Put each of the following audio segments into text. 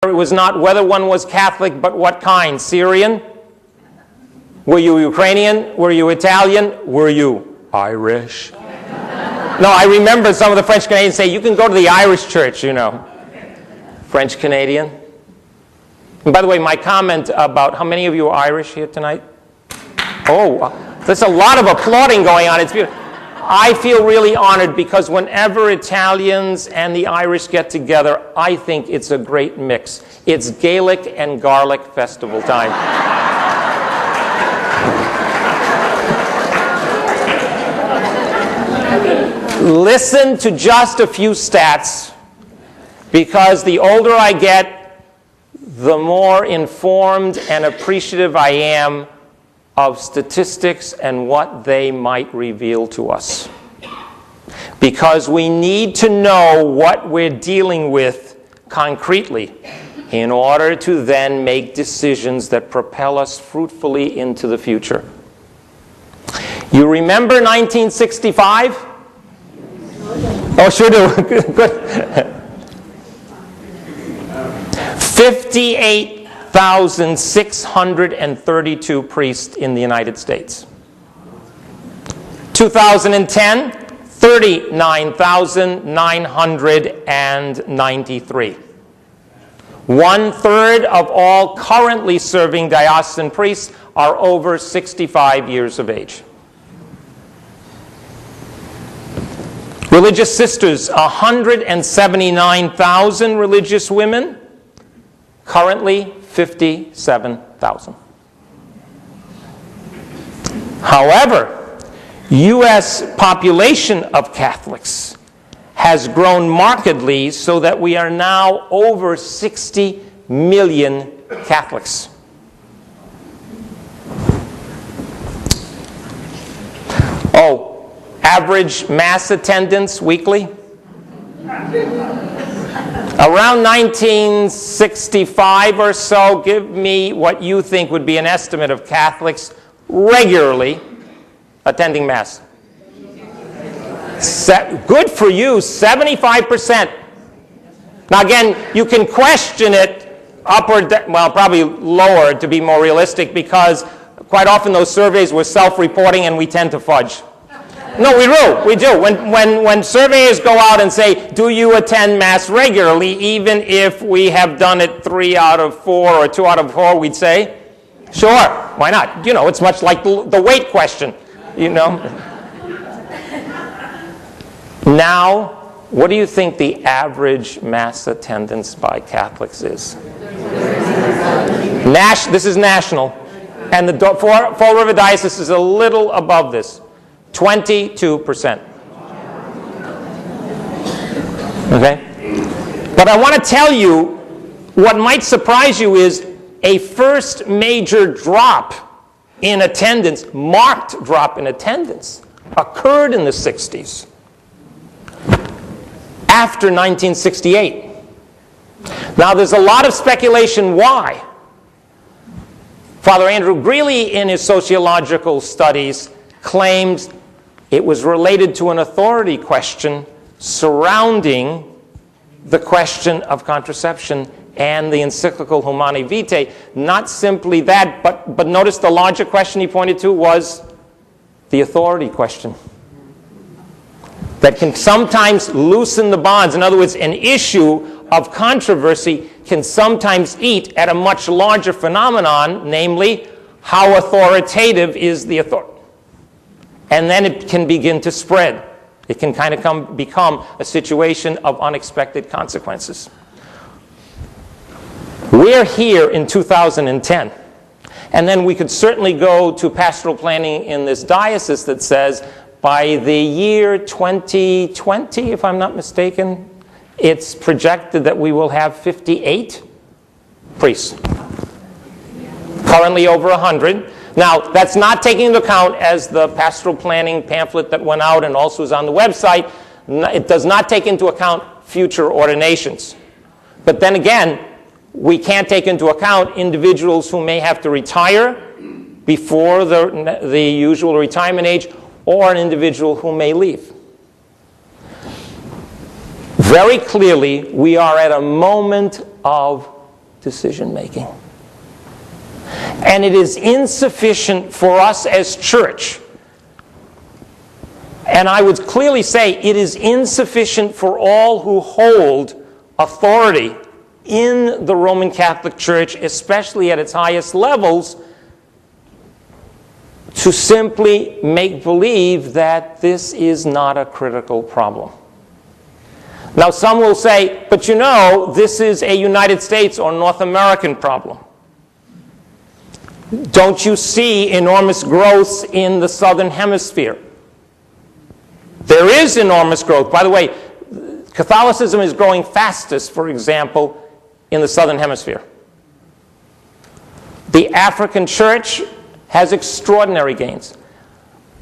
It was not whether one was Catholic, but what kind. Syrian? Were you Ukrainian? Were you Italian? Were you Irish? No, I remember some of the French Canadians say, you can go to the Irish church, you know. French Canadian. And by the way, my comment about how many of you are Irish here tonight? Oh, there's a lot of applauding going on. It's beautiful. I feel really honored because whenever Italians and the Irish get together, I think it's a great mix. It's Gaelic and garlic festival time. Listen to just a few stats, because the older I get, the more informed and appreciative I am of statistics and what they might reveal to us. Because we need to know what we're dealing with concretely in order to then make decisions that propel us fruitfully into the future. You remember 1965? Oh, sure do. Good. 58,632 priests in the United States. 2010, 39,993. 1/3 of all currently serving diocesan priests are over 65 years of age. Religious sisters, 179,000 religious women. Currently, 57,000. However, U.S. population of Catholics has grown markedly so that we are now over 60 million Catholics. Oh, average Mass attendance weekly? Around 1965 or so, give me what you think would be an estimate of Catholics regularly attending Mass. Good for you, 75%. Now again, you can question it up or down, well, probably lower to be more realistic, because quite often those surveys were self-reporting and we tend to fudge. No, we do. When surveyors go out and say, do you attend Mass regularly, even if we have done it 3 out of 4 or 2 out of 4, we'd say, sure, why not? You know, it's much like the weight question, you know. Now, what do you think the average Mass attendance by Catholics is? This is national. And the Fall River Diocese is a little above this. 22%. Okay? But I want to tell you, what might surprise you is a first major drop in attendance, marked drop in attendance, occurred in the 60s, after 1968. Now, there's a lot of speculation why. Father Andrew Greeley, in his sociological studies, claims it was related to an authority question surrounding the question of contraception and the encyclical Humanae Vitae. Not simply that, but notice the larger question he pointed to was the authority question. That can sometimes loosen the bonds. In other words, an issue of controversy can sometimes eat at a much larger phenomenon, namely, how authoritative is the authority? And then it can begin to spread. It can kind of become a situation of unexpected consequences. We're here in 2010. And then we could certainly go to pastoral planning in this diocese that says by the year 2020, if I'm not mistaken, it's projected that we will have 58 priests. Currently over 100. Now, that's not taking into account, as the pastoral planning pamphlet that went out and also is on the website, it does not take into account future ordinations. But then again, we can't take into account individuals who may have to retire before the usual retirement age, or an individual who may leave. Very clearly, we are at a moment of decision-making. And it is insufficient for us as church. And I would clearly say it is insufficient for all who hold authority in the Roman Catholic Church, especially at its highest levels, to simply make believe that this is not a critical problem. Now, some will say, but you know, this is a United States or North American problem. Don't you see enormous growth in the Southern Hemisphere? There is enormous growth. By the way, Catholicism is growing fastest, for example, in the Southern Hemisphere. The African Church has extraordinary gains.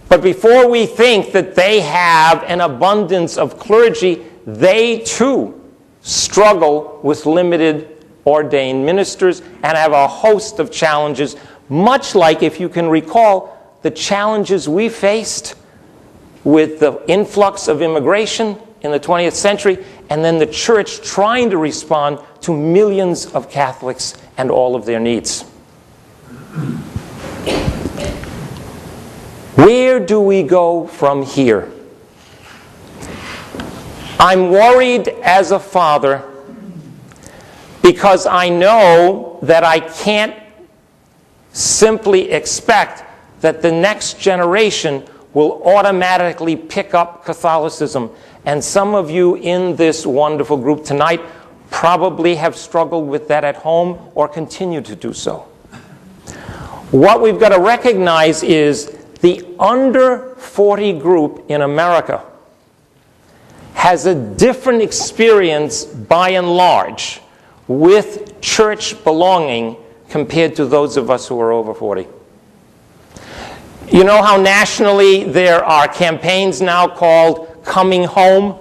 But before we think that they have an abundance of clergy, they too struggle with limited ordained ministers and have a host of challenges, much like, if you can recall, the challenges we faced with the influx of immigration in the 20th century, and then the church trying to respond to millions of Catholics and all of their needs. Where do we go from here? I'm worried as a father because I know that I can't simply expect that the next generation will automatically pick up Catholicism. And some of you in this wonderful group tonight probably have struggled with that at home or continue to do so. What we've got to recognize is the under 40 group in America has a different experience by and large with church belonging compared to those of us who are over 40. You know how nationally there are campaigns now called Coming Home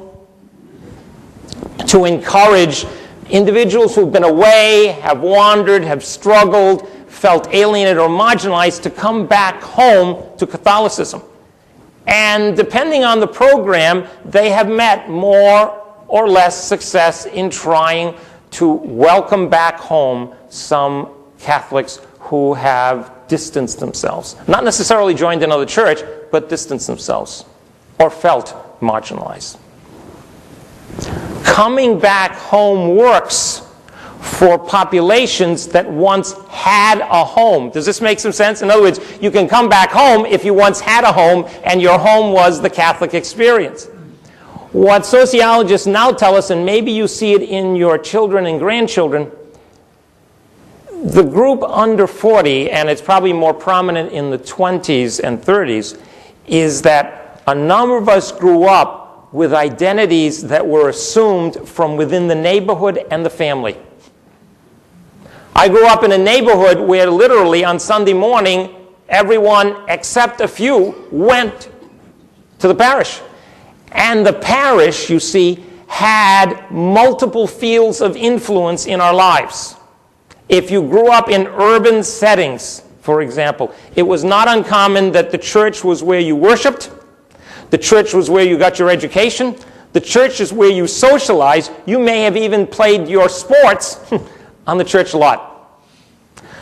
to encourage individuals who've been away, have wandered, have struggled, felt alienated or marginalized to come back home to Catholicism. And depending on the program, they have met more or less success in trying to welcome back home some Catholics who have distanced themselves. Not necessarily joined another church, but distanced themselves or felt marginalized. Coming back home works for populations that once had a home. Does this make some sense? In other words, you can come back home if you once had a home and your home was the Catholic experience. What sociologists now tell us, and maybe you see it in your children and grandchildren, the group under 40, and it's probably more prominent in the 20s and 30s, is that a number of us grew up with identities that were assumed from within the neighborhood and the family. I grew up in a neighborhood where literally on Sunday morning, everyone except a few went to the parish. And the parish, you see, had multiple fields of influence in our lives. If you grew up in urban settings, for example, it was not uncommon that the church was where you worshiped, the church was where you got your education, the church is where you socialized. You may have even played your sports on the church lot.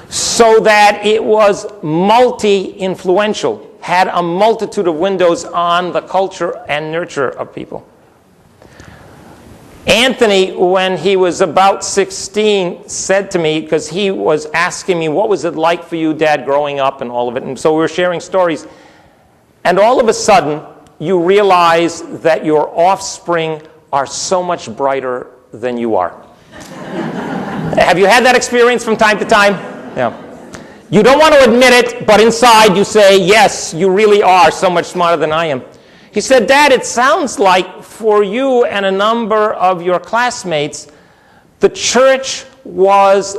So that it was multi-influential, had a multitude of windows on the culture and nurture of people. Anthony, when he was about 16, said to me, because he was asking me, what was it like for you, Dad, growing up and all of it? And so we were sharing stories. And all of a sudden, you realize that your offspring are so much brighter than you are. Have you had that experience from time to time? Yeah. You don't want to admit it, but inside you say, yes, you really are so much smarter than I am. He said, Dad, it sounds like for you and a number of your classmates, the church was